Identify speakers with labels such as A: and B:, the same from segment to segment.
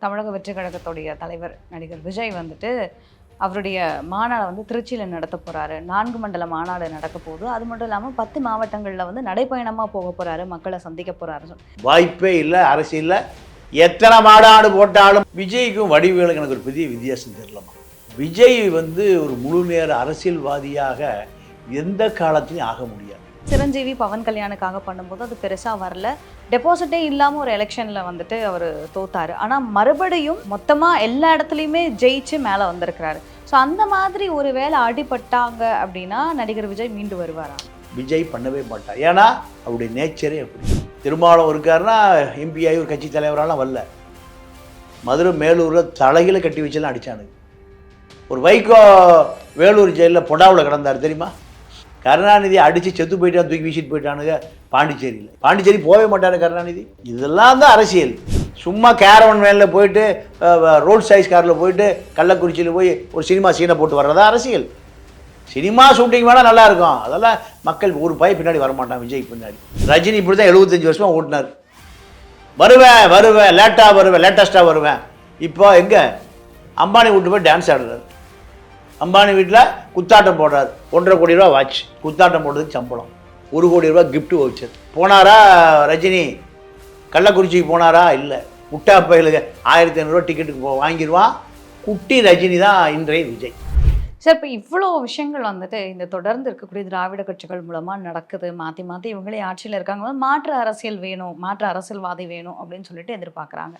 A: தமிழக வெற்றி கழகத்துடைய தலைவர் நடிகர் விஜய் வந்துட்டு அவருடைய மாநாடு வந்து திருச்சியில் நடத்த போகிறாரு. 4 மண்டல மாநாடு நடக்க போகுது. அது மட்டும் இல்லாமல் 10 மாவட்டங்களில் வந்து நடைப்பயணமாக போக போகிறாரு, மக்களை சந்திக்க போகிறாரு.
B: வாய்ப்பே இல்லை அரசியலில். எத்தனை மாநாடு போட்டாலும் விஜய்க்கும் வடிவேலுக்கு எனக்கு ஒரு பெரிய வித்தியாசம் தெரியலமா. விஜய் வந்து ஒரு முழு நேர அரசியல்வாதியாக எந்த காலத்துலையும் ஆக முடியாது.
A: சிரஞ்சீவி பவன் கல்யாணுக்காக பண்ணும்போது அது பெருசாக வரல. டெபாசிட்டே இல்லாமல் ஒரு எலெக்ஷனில் வந்துட்டு அவர் தோத்தாரு. ஆனால் மறுபடியும் மொத்தமாக எல்லா இடத்துலையுமே ஜெயிச்சு மேலே வந்திருக்கிறாரு. ஸோ அந்த மாதிரி ஒரு வேளை அடிபட்டாங்க அப்படின்னா நடிகர் விஜய் மீண்டு வருவாரா?
B: விஜய் பண்ணவே மாட்டார். ஏன்னா அவருடைய நேச்சரே அப்படி. திருமாவளவன் இருக்காருன்னா எம்பி ஆகி ஒரு கட்சி தலைவராலாம் வரல. மதுரை மேலூரில் தலைகளை கட்டி வச்செல்லாம் அடித்தானுங்க. ஒரு வைகோ வேலூர் ஜெயிலில் பொடாவில் கிடந்தார் தெரியுமா? கருணாநிதி அடித்து செத்து போயிட்டான், தூக்கி வீசிட்டு போயிட்டானுங்க பாண்டிச்சேரியில். பாண்டிச்சேரி போகவே மாட்டாரு கருணாநிதி. இதெல்லாம் தான் அரசியல். சும்மா கேரவன் வேனில் போயிட்டு ரோட் சைஸ் காரில் போயிட்டு கள்ளக்குறிச்சியில் போய் ஒரு சினிமா சீனை போட்டு வர்றதா அரசியல். சினிமா ஷூட்டிங் வேணால் நல்லாயிருக்கும். அதெல்லாம் மக்கள் ஒரு பின்னாடி வரமாட்டான் விஜய்க்கு பின்னாடி. ரஜினி இப்படி தான் 75 வருஷமாக ஓட்டினார். வருவேன் லேட்டஸ்ட்டாக வருவேன். இப்போ எங்கே அம்பானி வீட்டு போய் டான்ஸ் ஆடுறாரு. அம்பானி வீட்டில் குத்தாட்டம் போடுறாரு. 1.5 கோடி ரூபா வாட்ச். குத்தாட்டம் போடுறதுக்கு சம்பளம். 1 கோடி ரூபா கிஃப்ட்டு வச்சது. போனாரா ரஜினி? கள்ளக்குறிச்சிக்கு போனாரா? இல்லை. முட்டா பயிலுக்கு 1500 டிக்கெட்டுக்கு வாங்கிடுவான். குட்டி ரஜினி தான் இன்றைய விஜய்.
A: சார், இப்போ இவ்வளோ விஷயங்கள் வந்துட்டு இந்த தொடர்ந்து இருக்கக்கூடிய திராவிட கட்சிகள் மூலமாக நடக்குது. மாற்றி மாற்றி இவங்களே ஆட்சியில் இருக்காங்க. மாற்று அரசியல் வேணும், மாற்று அரசியல்வாதி வேணும் அப்படின்னு சொல்லிட்டு எதிர்பார்க்குறாங்க.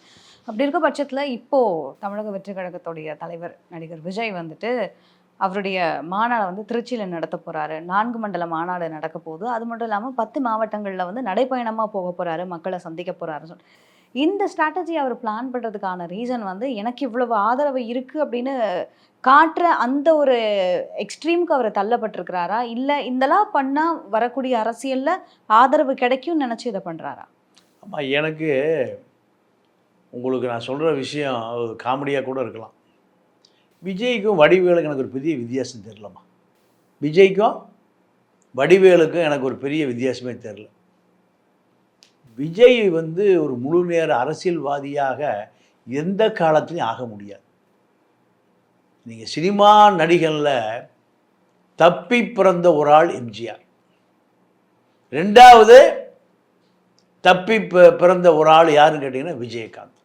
A: அப்படி இருக்க பட்சத்தில் இப்போது தமிழக வெற்றி கழகத்துடைய தலைவர் நடிகர் விஜய் வந்துட்டு அவருடைய மாநாடு வந்து திருச்சியில் நடத்த போகிறாரு. 4 மண்டல மாநாடு நடக்க போகுது. அது மட்டும் இல்லாமல் 10 மாவட்டங்களில் வந்து நடைப்பயணமாக போக போகிறாரு, மக்களை சந்திக்க போகிறாரு. இந்த ஸ்ட்ராட்டஜி அவர் பிளான் பண்ணுறதுக்கான ரீசன் வந்து எனக்கு இவ்வளவு ஆதரவு இருக்குது அப்படின்னு காட்டுற அந்த ஒரு எக்ஸ்ட்ரீமுக்கு அவர் தள்ளப்பட்டிருக்கிறாரா, இல்லை இதெல்லாம் பண்ணால் வரக்கூடிய அரசியலில் ஆதரவு கிடைக்கும்னு நினச்சி இதை பண்ணுறாரா?
B: ஆமாம், எனக்கு உங்களுக்கு நான் சொல்கிற விஷயம் காமெடியாக கூட இருக்கலாம். விஜய்க்கும் வடிவேலுக்கு எனக்கு ஒரு பெரிய வித்தியாசம் தெரியலம்மா. விஜய்க்கும் வடிவேலுக்கும் எனக்கு ஒரு பெரிய வித்தியாசமே தெரில. விஜய் வந்து ஒரு முழு நேர அரசியல்வாதியாக எந்த காலத்துலையும் ஆக முடியாது. நீங்கள் சினிமா நடிகனில் தப்பி பிறந்த ஒரு ஆள் எம்ஜிஆர். 2வது தப்பி பிறந்த ஒரு ஆள் யாருன்னு கேட்டிங்கன்னா விஜயகாந்த்.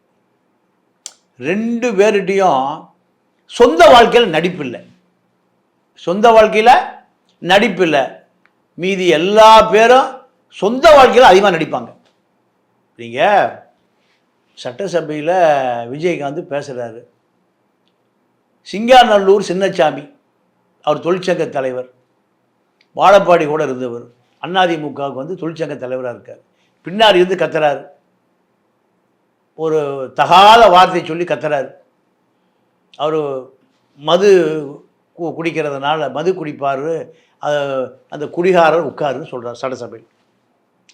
B: 2 பேர்கிட்டையும் சொந்த வாழ்க்கையில் நடிப்பில்லை. சொந்த வாழ்க்கையில் நடிப்பில்லை. மீதி எல்லா பேரும் சொந்த வாழ்க்கையில் அதிகமாக நடிப்பாங்க. நீங்கள் சட்டசபையில் விஜயகாந்த் பேசுகிறாரு. சிங்காநல்லூர் சின்னசாமி அவர் தொழிற்சங்க தலைவர், வாழப்பாடி கூட இருந்தவர். அதிமுகவுக்கு வந்து தொழிற்சங்க தலைவராக இருக்கார். பின்னாடி இருந்து கத்துறாரு. ஒரு தகாத வார்த்தை சொல்லி கத்துறாரு. அவர் மது குடிக்கிறதுனால மது குடிப்பார், அந்த குடிகாரர் உட்காருன்னு சொல்கிறார் சட்டசபையில்.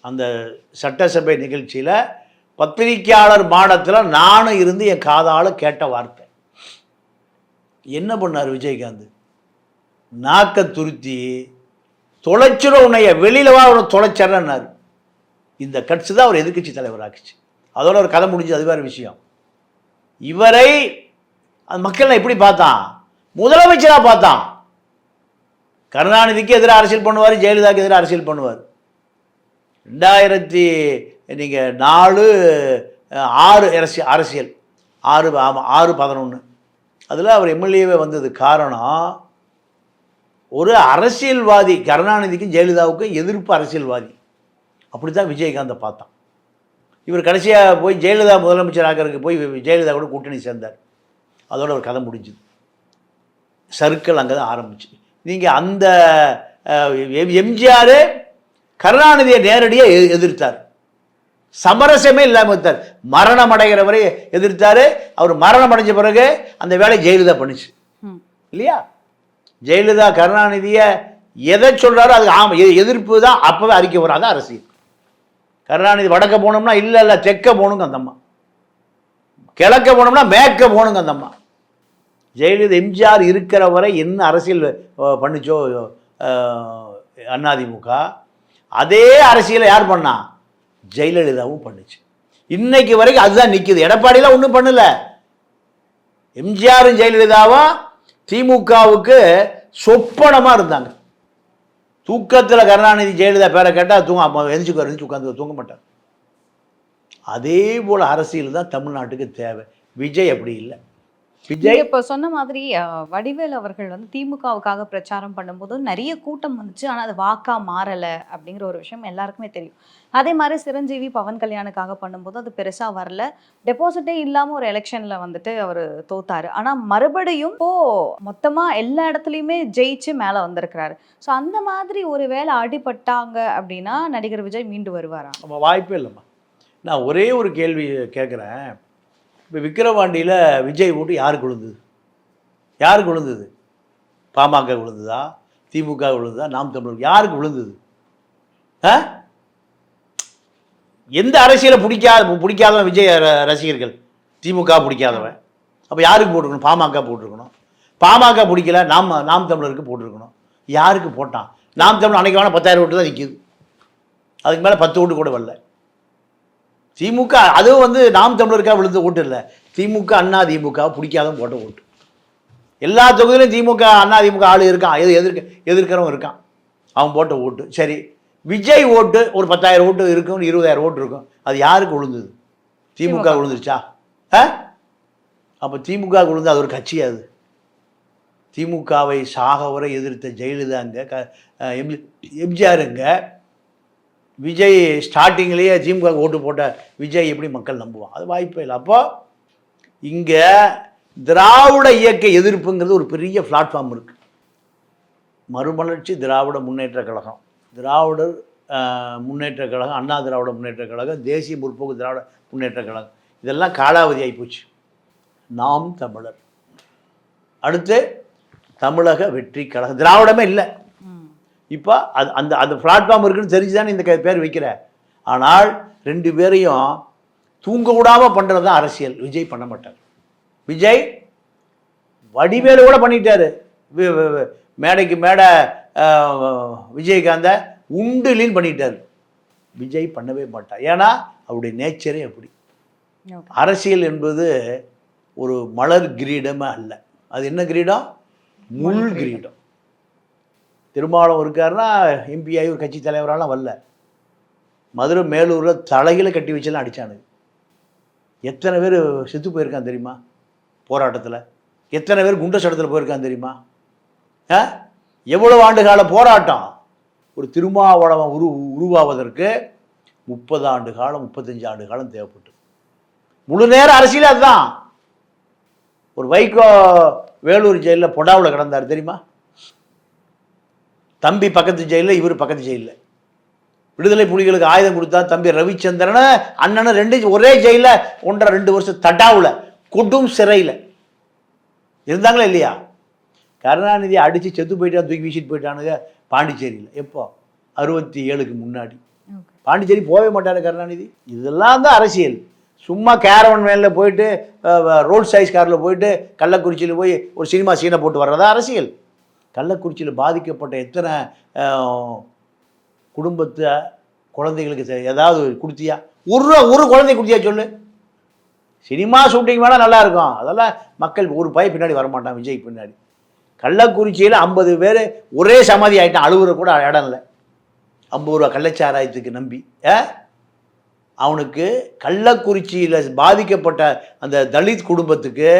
B: அந்த சட்டசபை நிகழ்ச்சியில் பத்திரிக்கையாளர் மாடத்தில் நானும் இருந்து என் காதால் கேட்ட வார்த்தை. என்ன பண்ணார் விஜயகாந்த்? நாக்க துருத்தி தொலைச்சிட உன்னைய வெளியில் வா அவனை தொலைச்சர்றாரு. இந்த கட்சி தான் அவர் எதிர்கட்சி தலைவர் ஆக்குச்சு. அதோட ஒரு கதை முடிஞ்சு, அது வேறு விஷயம். இவரை அந்த மக்கள் எப்படி பார்த்தான்? முதலமைச்சராக பார்த்தான். கருணாநிதிக்கு எதிராக அரசியல் பண்ணுவார், ஜெயலலிதாவுக்கு எதிராக அரசியல் பண்ணுவார். 2004 6 அரசியல் 6-11 அதில் அவர் எம்எல்ஏவே வந்தது காரணம் ஒரு அரசியல்வாதி. கருணாநிதிக்கும் ஜெயலலிதாவுக்கும் எதிர்ப்பு அரசியல்வாதி. அப்படி தான் விஜயகாந்தை பார்த்தான். இவர் கடைசியாக போய் ஜெயலலிதா முதலமைச்சர் ஆகிறதுக்கு போய் ஜெயலலிதா கூட கூட்டணி சேர்ந்தார். அதோட ஒரு கதை முடிஞ்சுது. சர்க்கிள் அங்கே தான் ஆரம்பிச்சு. நீங்கள் அந்த எம்ஜிஆர் கருணாநிதியை நேரடியாக எதிர்த்தார். சமரசமே இல்லாமல் இருந்தார். மரணம் அடைகிற வரை எதிர்த்தார். அவர் மரணம் அடைஞ்ச பிறகு அந்த வேலை ஜெயலலிதா பண்ணிச்சு இல்லையா? ஜெயலலிதா கருணாநிதியை எதை சொல்கிறாரோ அது எதிர்ப்பு தான். அப்போவே அறிக்கை வராத அரசியல். கருணாநிதி வடக்க போனோம்னா இல்லை தெற்க போகணுங்க அந்த அம்மா, கிழக்க போனோம்னா மேற்க போகணுங்க அந்த அம்மா. ஜெயலலிதா எம்ஜிஆர் இருக்கிற வரை என்ன அரசியல் பண்ணிச்சோ அதிமுக, அதே அரசியலை யார் பண்ணா? ஜெயலலிதாவும் பண்ணுச்சு. இன்னைக்கு வரைக்கும் அதுதான் நிற்குது. எடப்பாடியெலாம் ஒன்றும் பண்ணலை. எம்ஜிஆரும் ஜெயலலிதாவும் திமுகவுக்கு சொப்பனமாக இருந்தாங்க. தூக்கத்தில் கருணாநிதி ஜெயலலிதா பேரை கேட்டால் எந்திரிச்சு உட்காந்து தூங்க மாட்டார். அதே போல் அரசியல் தான் தமிழ்நாட்டுக்கு தேவை. விஜய் அப்படி இல்லை. விஜய்
A: இப்போ சொன்ன மாதிரி வடிவேல் அவர்கள் வந்து திமுகவுக்காக பிரச்சாரம் பண்ணும்போது நிறைய கூட்டம் வந்துச்சு, ஆனால் அது வாக்கா மாறலை அப்படிங்கிற ஒரு விஷயம் எல்லாருக்குமே தெரியும். அதே மாதிரி சிரஞ்சீவி பவன் கல்யாணுக்காக பண்ணும்போது அது பெருசாக வரல, டெபாசிட்டே இல்லாமல் ஒரு எலெக்ஷனில் வந்துட்டு அவர் தோத்தாரு. ஆனால் மறுபடியும் இப்போ மொத்தமாக எல்லா இடத்துலையுமே ஜெயிச்சு மேலே வந்திருக்கிறாரு. ஸோ அந்த மாதிரி ஒரு வேளை அடிபட்டாங்க அப்படின்னா நடிகர் விஜய் மீண்டு வருவாரா?
B: வாய்ப்பே இல்லைம்மா. நான் ஒரே ஒரு கேள்வி கேட்குறேன். இப்போ விக்கிரவாண்டியில் விஜய் ஓட்டு யாருக்கு விழுந்தது? யாருக்கு விழுந்தது? பாமக விழுந்ததா, திமுக விழுந்ததா, நாம் தமிழர் யாருக்கு விழுந்தது? எந்த அரசியலை பிடிக்காதவன் விஜய் ரசிகர்கள்? திமுக பிடிக்காதவன். அப்போ யாருக்கு போட்டிருக்கணும்? பாமக போட்டிருக்கணும். பாமக பிடிக்கல, நாம் தமிழருக்கு போட்டிருக்கணும். யாருக்கு போட்டான்? நாம் தமிழர் அன்றைக்கி வேணால் 10,000 ஓட்டு தான் நிற்கிது, அதுக்கு மேலே 10 ஓட்டு கூட வரல. திமுக அதுவும் வந்து நாம் தமிழருக்காக விழுந்த ஓட்டு இல்லை, திமுக அண்ணா திமுக பிடிக்காதவன் போட்ட ஓட்டு. எல்லா தொகுதியிலும் திமுக அண்ணா திமுக ஆள் இருக்கான், எதிர்க்கிறவன் இருக்கான், அவன் போட்ட ஓட்டு. சரி, விஜய் ஓட்டு ஒரு 10,000 ஓட்டு இருக்கும், 20,000 ஓட்டு இருக்கும், அது யாருக்கு விழுந்தது? திமுக விழுந்துருச்சா? அப்போ திமுக விழுந்து அது ஒரு கட்சியாது. திமுகவை சாகவரை எதிர்த்த ஜெயலலிதாங்க, எம்ஜிஆருங்க, விஜய் ஸ்டார்டிங்லேயே திமுக ஓட்டு போட்ட விஜய் எப்படி மக்கள் நம்புவான்? அது வாய்ப்பே இல்லை. அப்போ இங்கே திராவிட இயக்க எதிர்ப்புங்கிறது ஒரு பெரிய பிளாட்ஃபார்ம் இருக்குது. மறுமலர்ச்சி திராவிட முன்னேற்ற கழகம், திராவிடர் முன்னேற்ற கழகம், அண்ணா திராவிட முன்னேற்ற கழகம், தேசிய முற்போக்கு திராவிட முன்னேற்ற கழகம், இதெல்லாம் காலாவதி ஆகிப்போச்சு. நாம் தமிழர், அடுத்து தமிழக வெற்றி கழகம், திராவிடமே இல்லை. இப்போ அந்த பிளாட்ஃபார்ம் இருக்குன்னு தெரிஞ்சு தானே இந்த பேர் வைக்கிற. ஆனால் 2 பேரையும் தூங்க விடாமல் பண்ணுறது தான் அரசியல். விஜய் பண்ண மாட்டார். விஜய் வடிவேலு கூட பண்ணிட்டாரு. மேடைக்கு மேடை விஜயகாந்த உண்டுலின்னு பண்ணிட்டார். விஜய் பண்ணவே மாட்டார். ஏன்னா அவருடைய நேச்சரே அப்படி. அரசியல் என்பது ஒரு மலர் கிரீடமே அல்ல. அது என்ன கிரீடம்? முள் கிரீடம். திருமாவளவன் இருக்காருன்னா எம்பி ஆகி ஒரு கட்சி தலைவராலாம் வரல. மதுரை மேலூரில் தலைகளை கட்டி வச்செல்லாம் அடித்தானுங்க. எத்தனை பேர் செத்து போயிருக்கான் தெரியுமா போராட்டத்தில்? எத்தனை பேர் குண்ட சடத்தில் போயிருக்கான் தெரியுமா? எவ்வளவு ஆண்டு கால போராட்டம்! ஒரு திருமாவளவன் உருவாவதற்கு 30 ஆண்டு காலம், 35 ஆண்டு காலம் தேவைப்பட்டு. முழு நேர அரசியல் அதுதான். ஒரு வைகோ வேலூர் ஜெயிலில் பொடாவில் கிடந்தார் தெரியுமா? தம்பி பக்கத்து ஜெயிலில், இவர் பக்கத்து ஜெயிலில். விடுதலை புலிகளுக்கு ஆயுதம் கொடுத்தா தம்பி ரவிச்சந்திரனை அண்ணனை 2 ஒரே ஜெயிலில் 1.5-2 வருஷம் தட்டாவில் கொடும் சிறையில் இருந்தாங்களா இல்லையா? கருணாநிதி அடித்து செத்து போயிட்டான், தூக்கி வீசிட்டு போயிட்டானுங்க பாண்டிச்சேரியில். எப்போ? 67க்கு முன்னாடி. பாண்டிச்சேரி போகவே மாட்டார் கருணாநிதி. இதெல்லாம் தான் அரசியல். சும்மா கேரவன் வேனில் போயிட்டு ரோட் சைஸ் காரில் போயிட்டு கள்ளக்குறிச்சியில் போய் ஒரு சினிமா சீனை போட்டு வர்றதா அரசியல். கள்ளக்குறிச்சியில் பாதிக்கப்பட்ட எத்தனை குடும்பத்தை குழந்தைகளுக்கு ஏதாவது கொடுத்தியா? ஒரு குழந்தை கொடுத்தியா சொல்லு? சினிமா ஷூட்டிங் வேணால் நல்லா இருக்கும், அதெல்லாம் மக்கள் ஒரு பய பின்னாடி வரமாட்டான் விஜய் பின்னாடி. கள்ளக்குறிச்சியில் 50 பேர் ஒரே சமாதி ஆகிட்டான், அழுகுற கூட இடம் இல்லை. 50 ரூபா கள்ளச்சாராயத்துக்கு நம்பி அவனுக்கு கள்ளக்குறிச்சியில் பாதிக்கப்பட்ட அந்த தலித் குடும்பத்துக்கு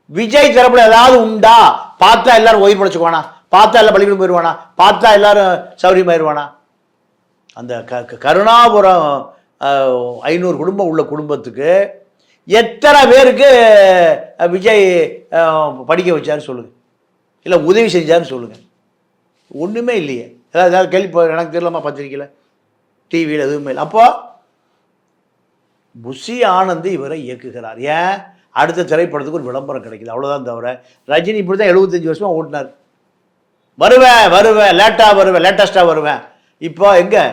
B: விஜய் தரப்புல ஏதாவது உண்டா? பார்த்தா எல்லாரும் உயிர் படைச்சுக்குவானா? பார்த்தா எல்லாம் பள்ளிக்கூடம் போயிடுவானா? பார்த்தா எல்லாரும் சௌரியமாயிருவானா? அந்த கருணாபுரம் 500 குடும்பம் உள்ள குடும்பத்துக்கு எத்தனை பேருக்கு விஜய் படிக்க வச்சாரு சொல்லுங்க, இல்லை உதவி செஞ்சாருன்னு சொல்லுங்க? ஒன்றுமே இல்லையே. ஏதாவது கேள்வி எனக்கு தெரியலாமா? பத்திரிக்கையில், டிவியில் எதுவுமே இல்லை. அப்போ புஷி ஆனந்த் இவரை இயக்குகிறார். ஏன்? அடுத்த திரைப்படத்துக்கு ஒரு விளம்பரம் கிடைக்குது, அவ்வளோதான். தவிர ரஜினி இப்படி தான் 75 வருஷமாக ஓட்டினார். வருவேன் லேட்டாக வருவேன், லேட்டஸ்ட்டாக வருவேன். இப்போ எங்கே?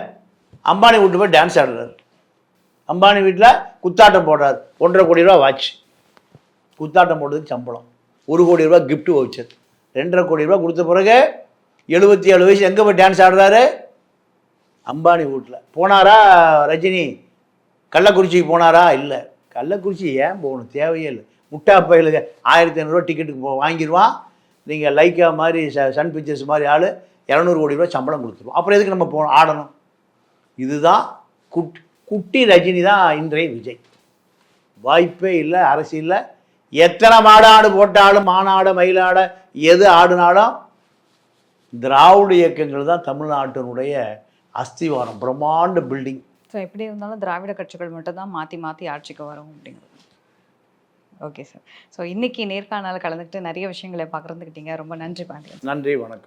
B: அம்பானி வீட்டு போய் டான்ஸ் ஆடுறாரு. அம்பானி வீட்டில் குத்தாட்டம் போடுறார். 1.5 கோடி ரூபா வாட்ச். குத்தாட்டம் போடுறதுக்கு சம்பளம். 1 கோடி ரூபா கிஃப்ட் வவுச்சர். 2.5 கோடி ரூபா கொடுத்த பிறகு 77 வயசு எங்கே போய் டான்ஸ் ஆடுறாரு? அம்பானி வீட்டில். போனாரா ரஜினி? கள்ளக்குறிச்சிக்கு போனாரா? இல்லை. கள்ளக்குறிச்சி ஏன் போகணும்? தேவையே இல்லை. முட்டா பயிலுக்கு 1500 டிக்கெட்டுக்கு வாங்கிடுவான். நீங்கள் லைக்கா மாதிரி சன் பிக்சர்ஸ் மாதிரி ஆள் 200 கோடி ரூபா சம்பளம் கொடுத்துருவோம். அப்புறம் எதுக்கு நம்ம ஆடணும்? இதுதான் குட்டி ரஜினி தான் இன்றைய விஜய். வாய்ப்பே இல்லை அரசியலில். எத்தனை மாடாடு போட்டாலும் மாநாடு மயிலாட எது ஆடினாலும் திராவிட இயக்கங்கள் தான் தமிழ்நாட்டினுடைய அஸ்திவாரம், பிரம்மாண்ட பில்டிங்.
A: ஸோ எப்படி இருந்தாலும் திராவிட கட்சிகள் மட்டும் தான் மாற்றி மாற்றி ஆட்சிக்கு வரும் அப்படிங்கிறது. Okay sir. ஸோ இன்னைக்கு நேர்காணல் கலந்துக்கிட்டு நிறைய விஷயங்களை பகிர்ந்துக்கிட்டீங்க. ரொம்ப நன்றி பாண்டியன்.
B: நன்றி, வணக்கம்.